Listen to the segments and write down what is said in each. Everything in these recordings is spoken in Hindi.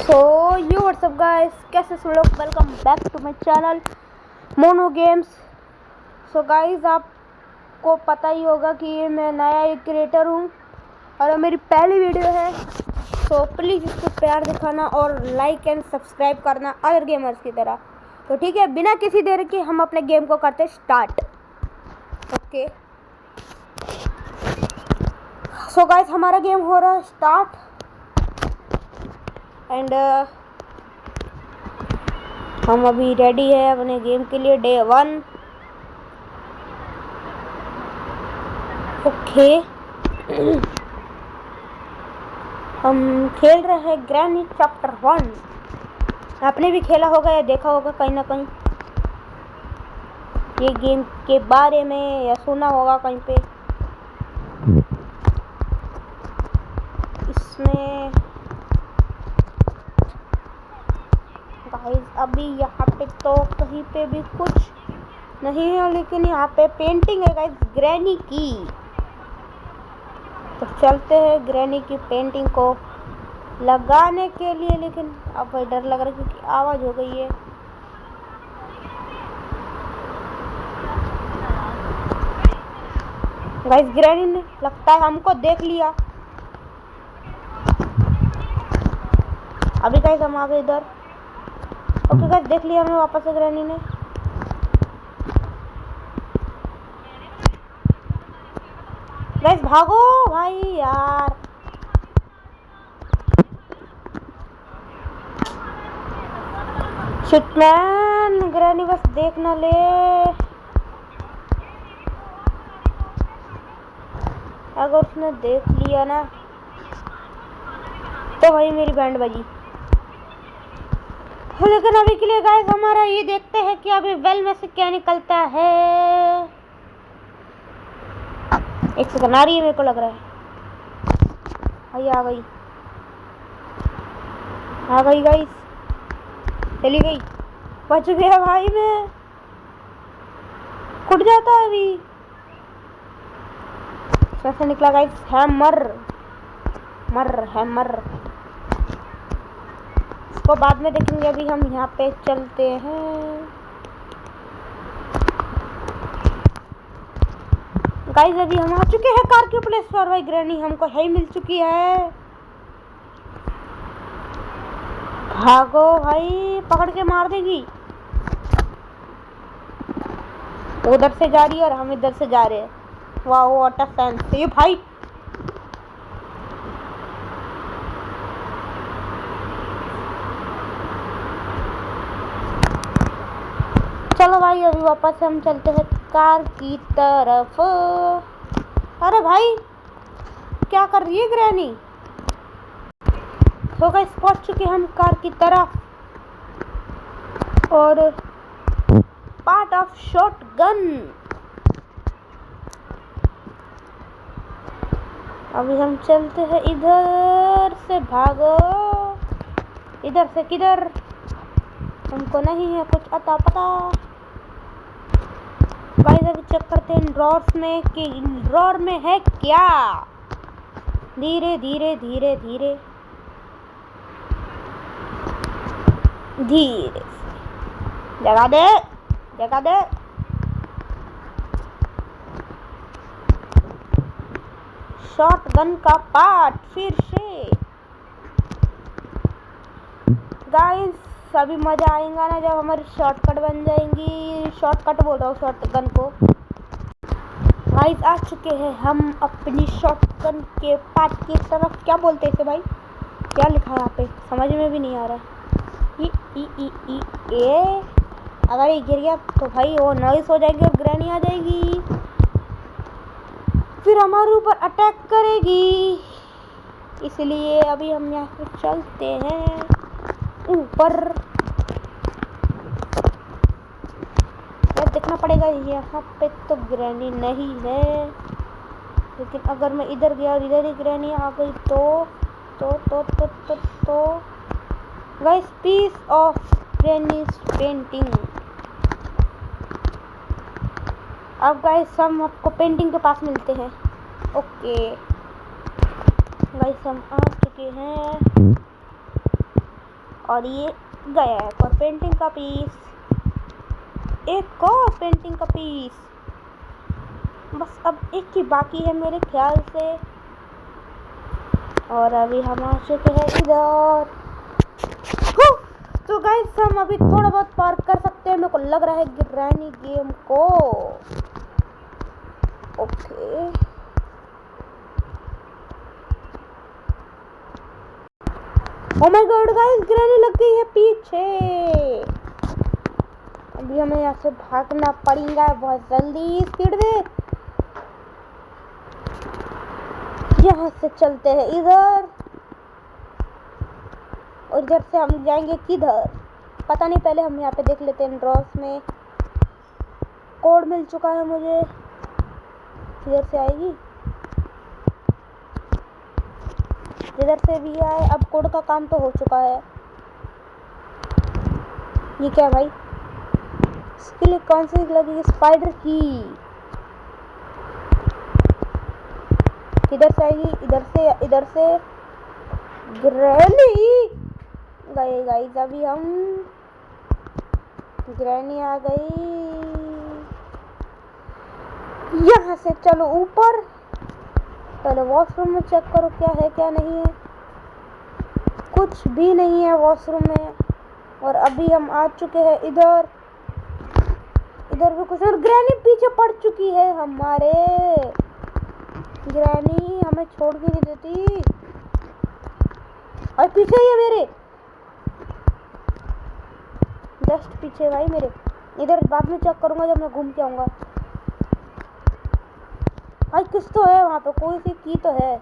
सो यू व्हाट्सअप गाइस, कैसे सब लोग। Welcome back to my channel Mono Games. So guys, आपको पता ही होगा कि मैं नया एक क्रिएटर हूँ और मेरी पहली वीडियो है। सो प्लीज़ इसको प्यार दिखाना और लाइक एंड सब्सक्राइब करना अदर गेमर्स की तरह। तो ठीक है, बिना किसी देर के हम अपने गेम को करते स्टार्ट। ओके, सो गाइस, हमारा गेम हो रहा है स्टार्ट एंड हम अभी रेडी है अपने गेम के लिए। डे 1। ओके, हम खेल रहे हैं ग्रैनी चैप्टर 1। आपने भी खेला होगा या देखा होगा कहीं ना कहीं ये गेम के बारे में, या सुना होगा कहीं पे। इसमें गाइस अभी यहाँ पे तो कहीं पे भी कुछ नहीं है, लेकिन यहाँ पे पेंटिंग है गाइस ग्रैनी की। तो चलते हैं ग्रैनी की पेंटिंग को लगाने के लिए। लेकिन अब भाई डर लग रहा है क्योंकि आवाज़ हो गई है। गाइस ग्रैनी ने लगता है हमको देख लिया। अभी गाइस हम आ गए इधर। ओके गाइस, देख लिया हमें वापस से ग्रैनी ने। गाइस भागो भाई यार। शिटमैन, ग्रैनी बस देख ना ले। अगर उसने देख लिया ना तो भाई मेरी बैंड बजी। लेकिन अभी के लिए गाइस हमारा ये देखते हैं कि अभी वेल में से क्या निकलता है। एक सेकंड, आ रही है मेरे को लग रहा है। भाई आ गई गाइस, चली गई। बच गया भाई, मैं कुट जाता अभी। कैसे निकला गाइस? हैमर इसको बाद में देखेंगे। अभी हम यहाँ पे चलते हैं गाइस। अभी हम आ चुके हैं कार के प्लेस पर। भाई ग्रैनी हमको है ही मिल चुकी है। भागो भाई, पकड़ के मार देगी। उधर से जा रही है और हम इधर से जा रहे हैं। वाह, व्हाट अ सेंस। ये भाई चलो भाई, अभी वापस हम चलते हैं कार की तरफ। अरे भाई, क्या कर रही है ग्रैनी? तो गाइस पहुंच चुके हम कार की तरफ और पार्ट ऑफ शॉटगन। अभी हम चलते हैं इधर से। भागो, इधर से किधर हमको नहीं है कुछ अता पता। गाइस अभी चेक करते हैं ड्रॉर्स में कि ड्रॉर में है क्या। धीरे धीरे धीरे धीरे धीरे जगा दे। शॉटगन का पार्ट फिर से। गाइस अभी मजा आएगा ना जब हमारी शॉर्टकट बन जाएंगी। शॉर्टकट बोल रहा हूँ, शॉटगन को। गाइस आ चुके हैं हम अपनी शॉटगन के पार्ट की तरफ। क्या बोलते हैं इसे भाई? क्या लिखा है यहाँ पे? समझ में भी नहीं आ रहा है। ए अगर ये गिर गया तो भाई वो नॉइस हो जाएगी और ग्रैनी आ जाएगी, फिर हमारे ऊपर अटैक करेगी। इसलिए अभी हम यहाँ पे चलते हैं ऊपर। यार देखना पड़ेगा, यहाँ पे तो ग्रैनी नहीं है। लेकिन अगर मैं इधर गया और इधर ही ग्रैनी आ गई तो guys piece of granny's painting. अब गाइस हम आपको पेंटिंग के पास मिलते हैं। ओके गाइस, हम आ चुके हैं और ये गया है और पेंटिंग का पीस, एक और पेंटिंग का पीस। बस अब एक ही बाकी है मेरे ख्याल से। और अभी हम आ चुके हैं इधर। तो गाइस हम अभी थोड़ा बहुत पार्क कर सकते हैं, मेरे को लग रहा है ग्रैनी गेम को। Okay oh my God guys, granny लग गई है पीछे। अभी हमें यहाँ से भागना पड़ेगा बहुत जल्दी स्पीड में। यहाँ से चलते हैं इधर और इधर से हम जाएंगे किधर पता नहीं। पहले हम यहाँ पे देख लेते हैं ड्रॉस में कोड मिल चुका है मुझे, इधर से आएगी, जिधर से भी आए। अब कोड का काम तो हो चुका है। ये क्या भाई, इसके लिए कौन सी लगेगी? स्पाइडर की। किधर से आएगी? इधर से ग्रैनी गए गाइस। अभी हम ग्रैनी आ गई। यहाँ से चलो ऊपर, पहले वॉशरूम में चेक करो क्या है क्या नहीं है। कुछ भी नहीं है वॉशरूम में। और अभी हम आ चुके हैं इधर भी कुछ, और ग्रैनी पीछे पड़ चुकी है हमारे। ग्रैनी हमें छोड़ के नहीं देती और पीछे ही है मेरे, जस्ट पीछे भाई मेरे। इधर बाद में चेक करूंगा जब मैं घूम के आऊंगा। भाई कुछ तो है वहाँ पे, कोई सी की तो है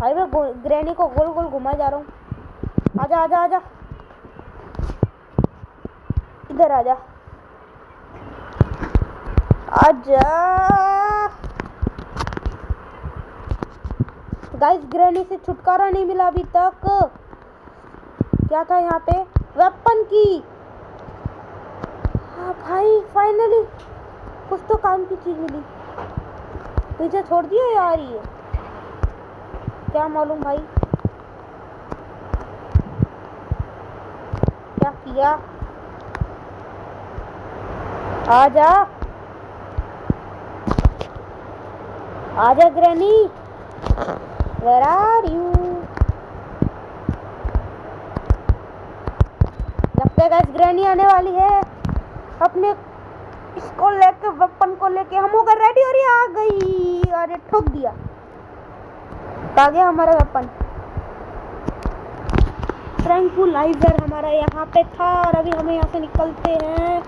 भाई। मैं ग्रैनी को गोल गोल घुमा जा रहा हूँ। आजा आजा आजा, इधर आजा आजा। गाइस ग्रैनी से छुटकारा नहीं मिला अभी तक। क्या था यहाँ पे? वेपन की। हाँ भाई फाइनली कुछ तो काम की चीज मिली। पीछे छोड़ दिया यार, ये क्या मालूम भाई क्या किया। आजा आजा ग्रैनी, वेयर आर यू? लगता है गाइस ग्रैनी आने वाली है। अपने इसको लेके, वेपन को लेके हम हो गए रेडी। और ये आ गई और ये ठोक दिया, आ गया हमारा वेपन। ट्रैंक्विलाइजर हमारा यहाँ पे था। और अभी हमें यहाँ से निकलते हैं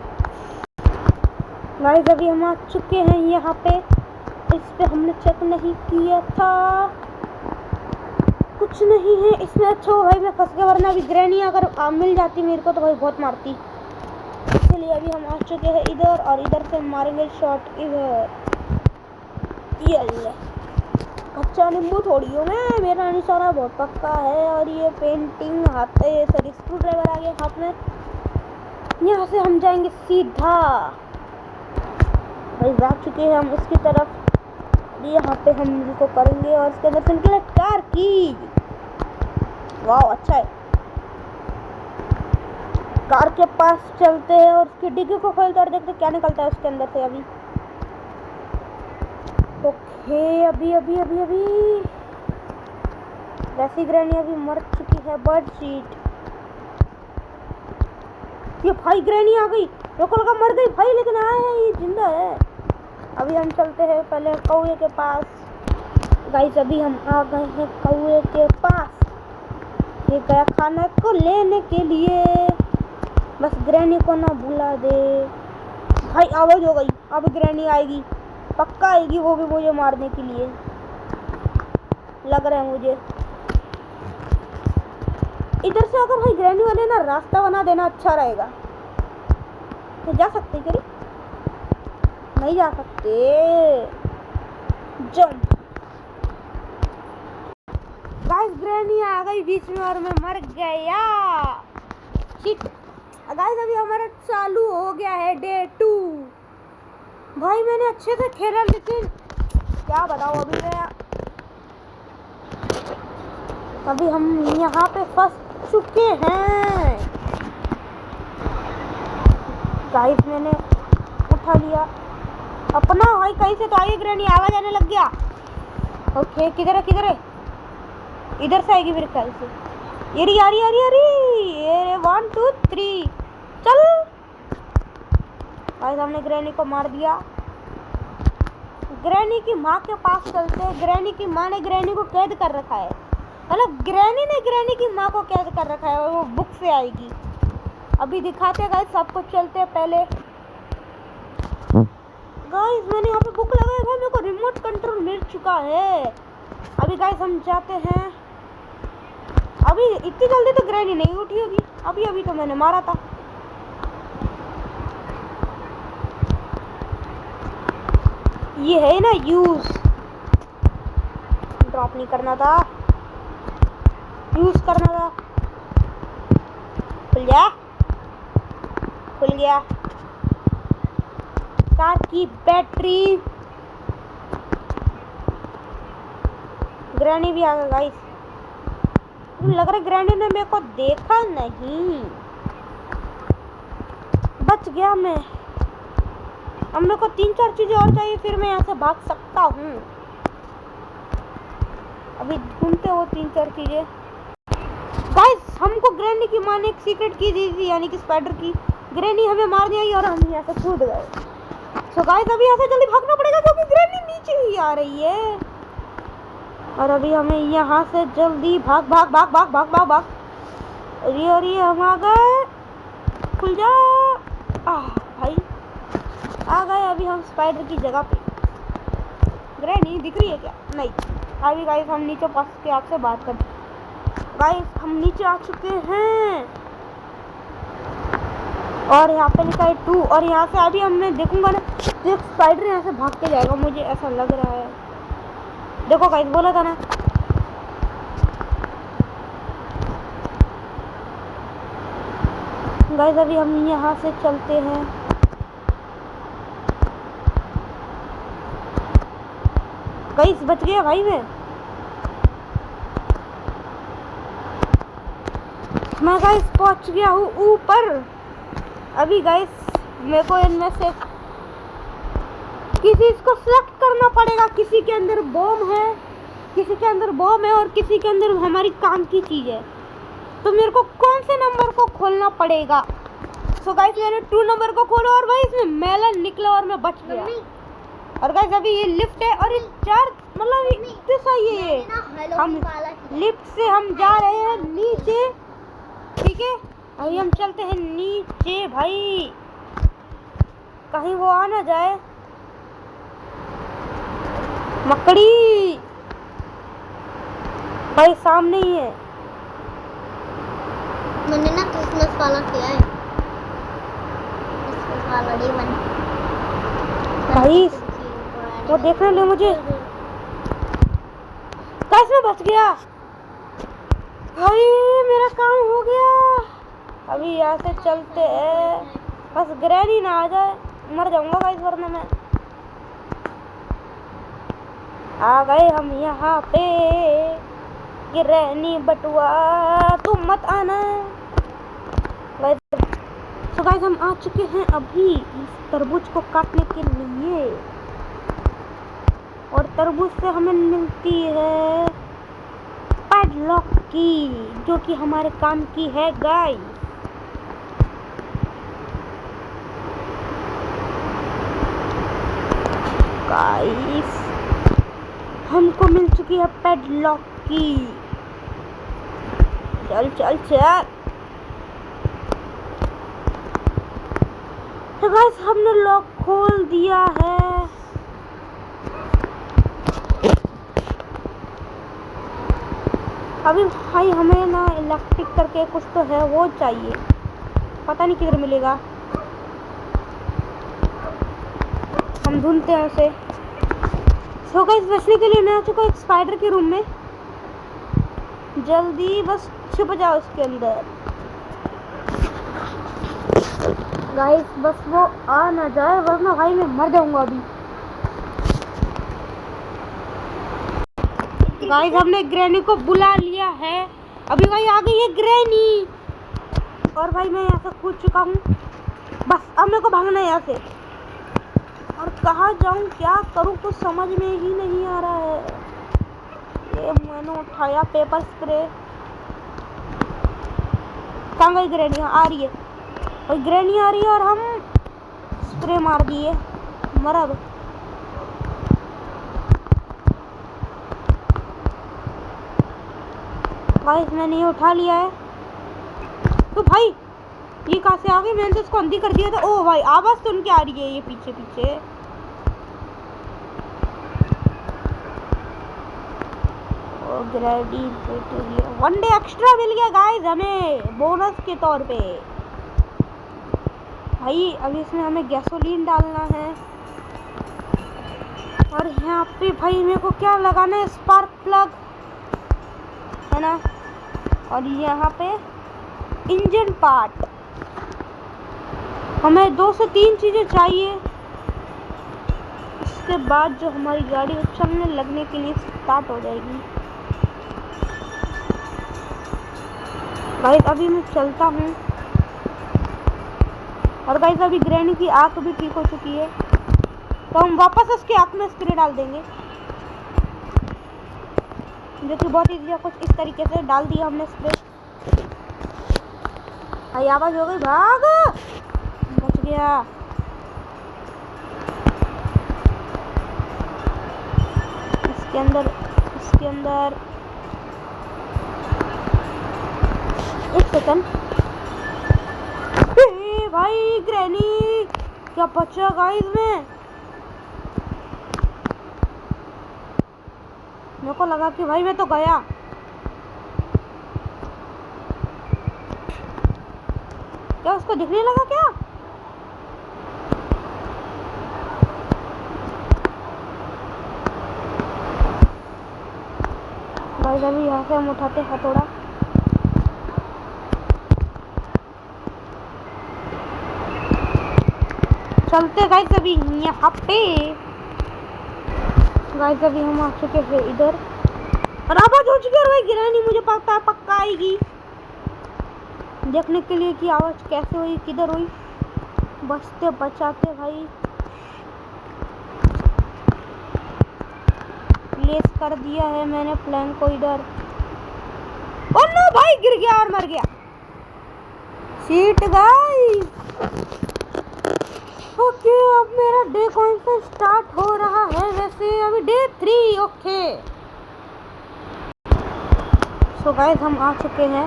गाइस। अभी हम आ चुके हैं यहाँ पे। इस पे हमने चेक नहीं किया था, कुछ नहीं है इसमें। अच्छा हो भाई मैं फंस गया, वरना अभी ग्रैनी अगर मिल जाती मेरे को तो भाई बहुत मारती। इसलिए अभी हम आ चुके हैं इधर और इधर से मारेंगे शॉट इधर। ये ले कच्चा नींबू थोड़ी हो मैं, मेरा निशाना बहुत पक्का है। और ये पेंटिंग हाथ, सॉरी स्क्रू ड्राइवर आ गया हाथ में। यहाँ से हम जाएंगे सीधा भाई, जा चुके हैं हम इसकी तरफ। यहाँ पे हम इसको करेंगे और इसके अंदर से निकले कार की। वाह अच्छा है। कार के पास चलते हैं और उसकी डिग्गी को खोलते और देखते क्या निकलता है उसके अंदर से। अभी ओके अभी अभी अभी अभी वैसी ग्रैनी अभी मर चुकी है। Bird sheet. ये भाई ग्रैनी आ गई, लोकल का मर गई भाई, लेकिन आया ये जिंदा है। अभी हम चलते हैं पहले कौवे के पास। गाइस अभी हम आ गए हैं कौवे के पास। ये गया खाना को लेने के लिए, बस ग्रैनी को ना भुला दे भाई। आवाज हो गई, अब ग्रैनी आएगी पक्का आएगी, वो भी मुझे मारने के लिए लग रहा है मुझे। इधर से अगर भाई ग्रैनी वाले ना रास्ता बना देना अच्छा रहेगा। तो जा सकते क्या? नहीं जा सकते। जंप। गाइस ग्रैनी आ गई बीच में और मैं मर गया। शिट। गाइस अभी हमारा चालू हो गया है डे 2। भाई मैंने अच्छे से खेला, लेकिन क्या बताऊं अभी हम यहाँ पे फर्स्ट चुके हैं गाइस। मैंने उठा लिया अपना। भाई कहीं से तो आई ग्रैनी, आवाज आने लग गया। ओके किधर है किधर है? इधर से आएगी मेरे ख्याल से। ये आ रही 1 2 3 चल। गाइस हमने ग्रैनी को मार दिया। ग्रैनी की माँ के पास चलते हैं। ग्रैनी की माँ ने ग्रैनी को कैद कर रखा है, मतलब ग्रैनी ने ग्रैनी की माँ को कैद कर रखा है और वो बुक से आएगी। अभी दिखाते हैं गाइस, सब कुछ चलते हैं पहले। गाइस मैंने यहाँ पे बुक लगाया था, मेरे को रिमोट कंट्रोल मिल चुका है। अभी गाइस हम जाते हैं। अभी इतनी जल्दी तो ग्रैनी नहीं उठी होगी। अभी अभी तो मैंने मारा था। ये है ना यूज, ड्रॉप नहीं करना था, यूज करना था। खुल गया खुल गया। कार की बैटरी। ग्रैनी भी आ गया गाइस। लग रहा है ग्रैनी ने मेरे को देखा नहीं। बच गया मैं। अब मेरे को 3-4 चीजें और चाहिए, फिर मैं यहाँ से भाग सकता हूँ। अभी ढूंढते हो 3-4 चीजें। गाइस हमको ग्रैनी की माँ ने एक सीक्रेट की दी थी, यानी कि स्पाइडर की। ग्रैनी हमें मार दिया और हम यहाँ से कूद गए। सो गाइस अभी यहाँ से जल्दी भागना पड़ेगा क्योंकि ग्रैनी नीचे ही आ रही है। और अभी हमें यहाँ से जल्दी भाग भाग भाग भाग भाग भाग भाग। अरे हम आ गए। खुल जा। भाई आ गए। अभी हम स्पाइडर की जगह पे। ग्रैनी दिख रही है क्या? नहीं। अभी गाइस हम नीचे पहुंच के आपसे बात कर। गाइस हम नीचे आ चुके हैं और यहाँ पे लिखा है 2। और यहाँ से अभी हम मैं देखूंगा ना तो एक स्पाइडर यहाँ से भाग के जाएगा, मुझे ऐसा लग रहा है। देखो गाइस बोला था ना। गाइस अभी हम यहाँ से चलते हैं। गाइस बच गया भाई मैं गाइस पहुंच गया हूँ ऊपर। अभी गाइस मेरे को इनमें से किसी को सिलेक्ट करना पड़ेगा। किसी के अंदर बॉम्ब है, किसी के अंदर बॉम्ब है और किसी के अंदर हमारी काम की चीज है। तो मेरे को कौन से नंबर को खोलना पड़ेगा? सो गाइस मैंने 2 नंबर को खोला और भाई इसमें मेलन निकला और मैं बच गया। और गाइस अभी ये लिफ्ट है और ये 4 मतलब इतने सही है ये। हम लिफ्ट से हम जा रहे हैं नीचे, ठीक है। अभी हम चलते हैं नीचे भाई, कहीं वो आ ना जाए मकड़ी। भाई सामने ही है। मैंने ना क्रिसमस वाला किया है, क्रिसमस वाला D1 भाई वो देखने ले मुझे। कैसे बच गया भाई, मेरा काम हो गया। अभी यहाँ से चलते हैं, बस ग्रैनी ना आ जाए, मर जाऊंगा गाइस वरना मैं। आ गए हम यहाँ पे। ग्रैनी बटुआ तुम मत आना। तो गाइस हम आ चुके हैं अभी इस तरबूज को काटने के लिए। और तरबूज से हमें मिलती है पैडलॉक की, जो कि हमारे काम की है गाइस। हमको मिल चुकी है पैडलॉक की। चल चल चल। तो गाइस हमने लॉक खोल दिया है। अभी भाई हमें ना इलेक्ट्रिक करके कुछ तो है वो चाहिए, पता नहीं किधर मिलेगा। हम ढूंढते हैं उसे। सो गाइस बचने के लिए मैं आ चुका हूँ एक स्पाइडर के रूम में। जल्दी बस छुप जाओ उसके अंदर गाइस, बस वो आ ना जाए वरना भाई मैं मर जाऊंगा अभी। गाइस हमने ग्रैनी को बुला लिया है अभी भाई आ गई है ग्रैनी और भाई मैं यहाँ से कूद चुका हूँ। बस अब मेरे को भागना है यहाँ से। और कहाँ जाऊँ, क्या करूँ, कुछ समझ में ही नहीं आ रहा है। ये मैंने उठाया पेपर स्प्रे। कहाँ गई ग्रैनी? आ रही है भाई, ग्रैनी आ रही है और हम स्प्रे मार दिए। मरब भाई मैंने ये उठा लिया है। तो भाई ये कहाँ से आ गई? मैंने तो उसको अंधी कर दिया था। ओ भाई आवाज सुन के आ रही है ये पीछे पीछे। ओ ग्रेडी 1 डे एक्स्ट्रा मिल गया गाइस हमें बोनस के तौर पे। भाई अभी इसमें हमें गैसोलीन डालना है और यहाँ पे भाई मेरे को क्या लगाना है, स्पार्क प्लग है ना, और यहाँ पे इंजन पार्ट। हमें 2 से 3 चीज़ें चाहिए। इसके बाद जो हमारी गाड़ी चलने लगने के लिए स्टार्ट हो जाएगी। गाइस अभी मैं चलता हूँ और गाइस अभी ग्रैनी की आँख भी ठीक हो चुकी है, तो हम वापस उसकी आँख में स्प्रे डाल देंगे, जो कि बहुत ईजी है। कुछ इस तरीके से डाल दिया हमने स्प्रे। भाई आवाज हो गई, भाग, बच गया। इसके अंदर एक सेकंड। भाई ग्रैनी क्या बचा गाइस में? मेरे को लगा कि भाई मैं तो गया। क्या उसको दिखने लगा क्या? गाइस अभी यहाँ से हम उठाते हैं हथौड़ा। चलते गाइस अभी यहाँ पे। गाइस अभी हम आ चुके हैं इधर और आवाज हो चुकी है। भाई गिरानी मुझे पता है पक्का आएगी, देखने के लिए कि आवाज कैसे हुई, किधर हुई। बचते बचाते भाई प्लेस कर दिया है मैंने प्लान को इधर। ओ नो भाई गिर गया और मर गया। Shit guys. ओके अब मेरा डे कौन सा स्टार्ट हो रहा है? वैसे अभी डे 3। ओके सो गाइस हम आ चुके हैं।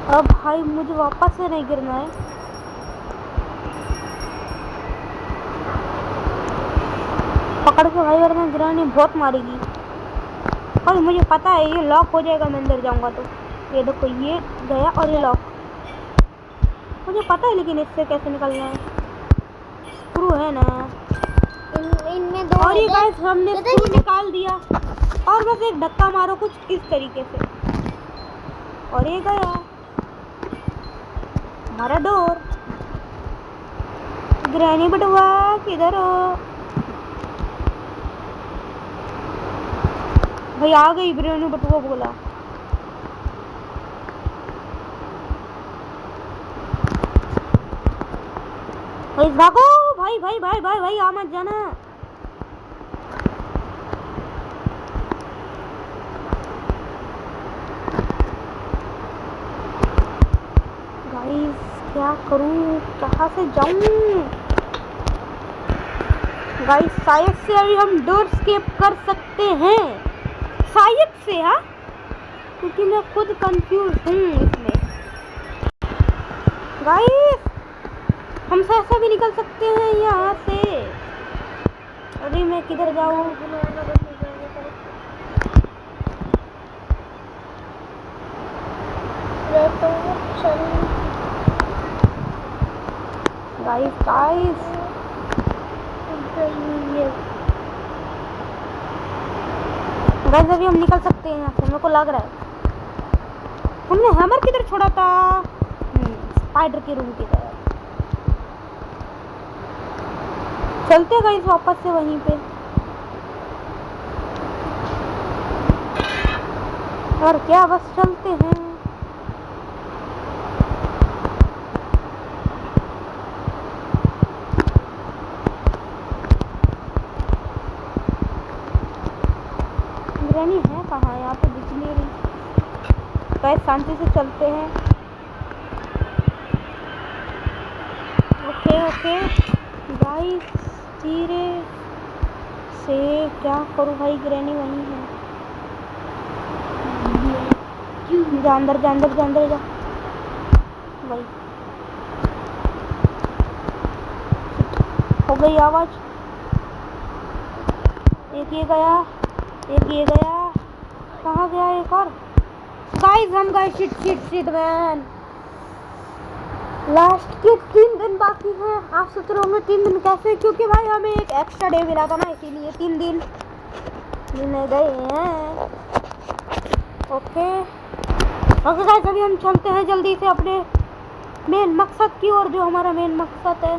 अब भाई मुझे वापस से नहीं गिरना है। पकड़ के भाई वरना गिरानी बहुत मारेगी। और मुझे पता है ये लॉक हो जाएगा, मैं अंदर जाऊंगा तो। ये देखो ये गया और ये लॉक, मुझे पता है, लेकिन इससे कैसे निकलना है? स्क्रू है ना इनमें 2 और ये गाइस हमने स्क्रू निकाल दिया और बस एक धक्का मारो कुछ इस तरीके से और ये गया हमारा डोर। ग्रैनी बटुआ किधर हो? भाई आ गई ग्रैनी बटुआ बोला। भाई भागो, भाई भाई भाई भाई भाई आ मत जाना। गाइस क्या करूं, कहाँ से जाऊं? गाइस शायद से अभी हम डोर स्केप कर सकते हैं, शायद से। हाँ क्योंकि मैं खुद कंफ्यूज हूँ इसमें। गाइस हम से ऐसा भी निकल सकते हैं यहाँ से। अभी मैं किधर जाऊँ? गाइस गाइस गाइस अभी हम निकल सकते हैं यहाँ से, मेरे को लग रहा है। हमने हैमर किधर छोड़ा था? स्पाइडर के रूम की तरफ। चलते गाइस वापस से वहीं पे। और क्या, बस चलते हैं। ग्रैनी है कहाँ? यहाँ पे दिख नहीं रही। गाइस शांति से चलते हैं। ओके ओके गाइस, धीरे से। क्या करूँ भाई, ग्रैनी वहीं है। जा अंदर, जा अंदर, जा अंदर, जा भाई। हो गई आवाज। एक ये गया, एक ये गया। कहाँ गया एक और? गाइस हम गए। Shit shit shit man. Last के 3 दिन बाकी हैं। आप सोच रहे होंगे 3 दिन कैसे? क्योंकि भाई हमें एक एक्स्ट्रा डे मिला था ना, इसीलिए 3 दिन गए हैं। ओके ओके गाइस, अभी हम चलते हैं जल्दी से अपने मेन मकसद की ओर, जो हमारा मेन मकसद है।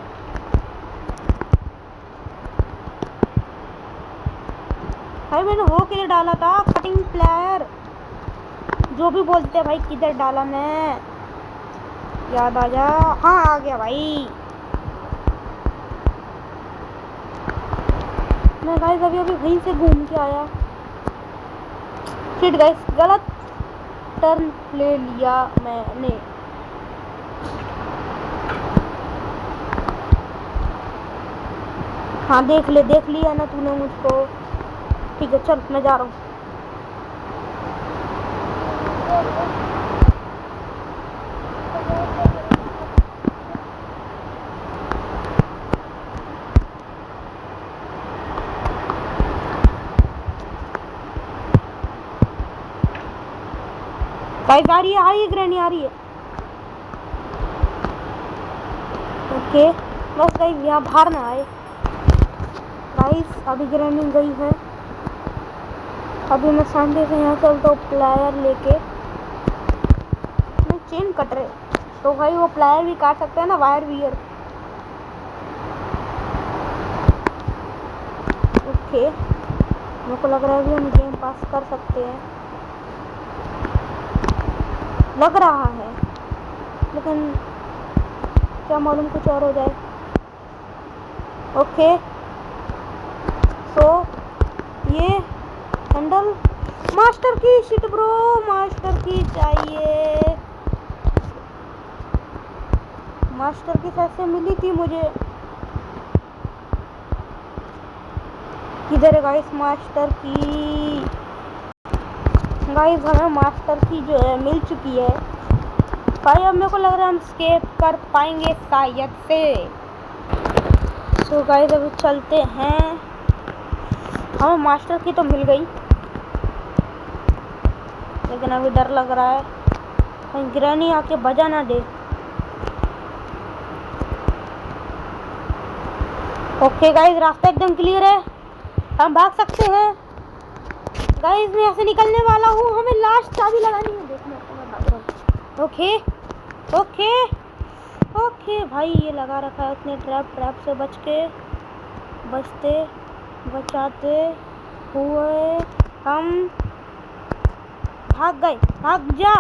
भाई मैंने वो किधर डाला था? कटिंग प्लेयर जो भी बोलते हैं भाई, किधर डाला मैं? याद आ जा। हाँ आ गया भाई। मैं गाइस अभी वहीं से घूम के आया। शिट गाइस, गलत टर्न ले लिया मैंने। हाँ देख लिया ना तूने मुझको। ठीक है चल, मैं जा रहा हूँ। गाइस आ रही है ग्रैनी आ रही है। ओके बस गाइस यहाँ बाहर ना आए। गाइस अभी ग्रैनी गई है। अभी मैं शांति से यहाँ चलता हूँ प्लायर लेके। मैं चेन कट रहे तो भाई वो प्लायर भी काट सकते हैं ना, वायर वियर। ओके मेरे को लग रहा है अभी हम गेम पास कर सकते हैं, लग रहा है, लेकिन क्या मालूम कुछ और हो जाए। ओके सो ये हैंडल मास्टर की। शिट ब्रो, मास्टर की चाहिए। मास्टर की कैसे मिली थी मुझे? किधर है गाइस मास्टर की? गाइस हमें मास्टर की जो है मिल चुकी है भाई। अब मेरे को लग रहा है हम स्केप कर पाएंगे शायद से। तो गाइस अभी चलते हैं। हमें मास्टर की तो मिल गई, लेकिन अभी डर लग रहा है कहीं ग्रैनी आके बजा ना दे। ओके गाइस रास्ता एकदम क्लियर है, हम भाग सकते हैं। गाइस मैं यहाँ से निकलने वाला हूँ, हमें लास्ट चाबी लगानी है। देखना मैं भाग रहा हूँ। ओके ओके ओके भाई ये लगा रखा है उसने ट्रैप से बचाते हुए हम भाग गए। भाग जा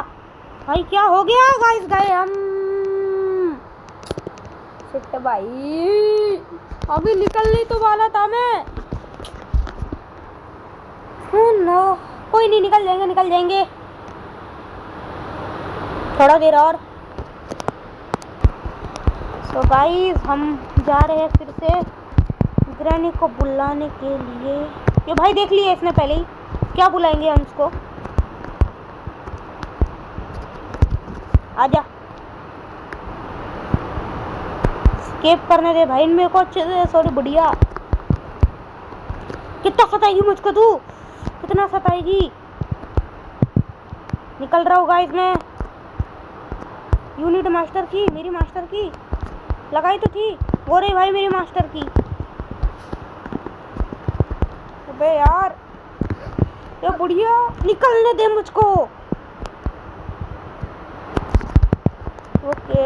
भाई, क्या हो गया? गाइस गए हम। शिट भाई, अभी निकलने तो वाला था मैं। नो कोई नहीं, निकल जाएंगे थोड़ा देर और। तो गाइस हम जा रहे हैं फिर से ग्रैनी को बुलाने के लिए। ये भाई देख लिया इसने पहले ही, क्या बुलाएंगे हम उसको? आजा, स्केप करने दे भाई मेरे को अच्छे से। सॉरी बढ़िया। कितना सताएगी मुझको तू, कितना सताएगी? निकल रहा हूँ गाइस मैं। यूनिट मास्टर की, मेरी मास्टर की लगाई तो थी, वो रही भाई मेरी मास्टर की। अबे यार ये बुढ़िया, निकलने दे मुझको। ओके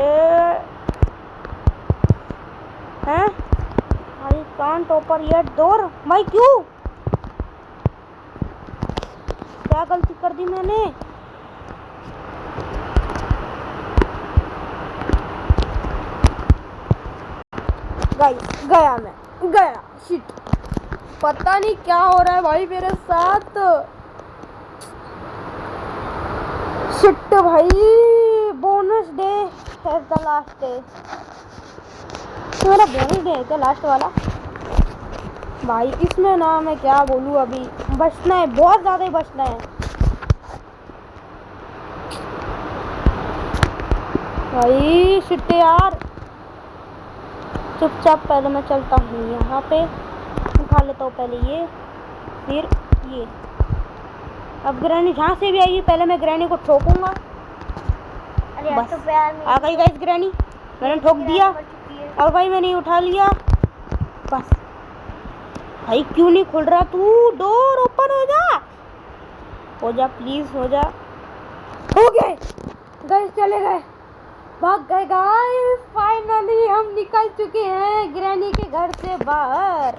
हैं I can't open yet door. भाई क्यों, क्या गलती कर दी मैंने? गाइस गया, मैं गया। शिट, पता नहीं क्या हो रहा है भाई मेरे साथ। शिट भाई, बोनस डे है द लास्ट डे। मेरा बोनस डे है क्या लास्ट वाला? भाई इसमें ना मैं क्या बोलूँ, अभी बचना है, बहुत ज़्यादा ही बचना है भाई। शिट यार, चुपचाप पहले मैं चलता हूँ यहाँ पे, उठा लेता हूँ पहले ये, फिर ये। अब ग्रैनी जहाँ से भी आएगी पहले मैं ग्रैनी को ठोकूंगा। अरे बस तो प्यार में आ गई गाइस ग्रैनी, मैंने ठोक दिया और भाई मैंने उठा लिया। बस भाई क्यों नहीं खुल रहा तू? डोर ओपन हो जा प्लीज, हो जा। हो गए गाइस, चले गए, भाग गए गाइस। फाइनली हम निकल चुके हैं ग्रैनी के घर से बाहर।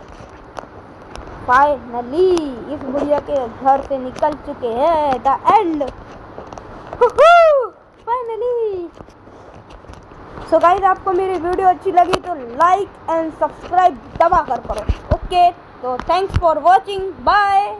फाइनली इस बुढ़िया के घर से निकल चुके हैं। The end, finally. So guys, आपको मेरी वीडियो अच्छी लगी तो लाइक एंड सब्सक्राइब दबा कर करो। ओके, तो थैंक्स फॉर वॉचिंग, बाय।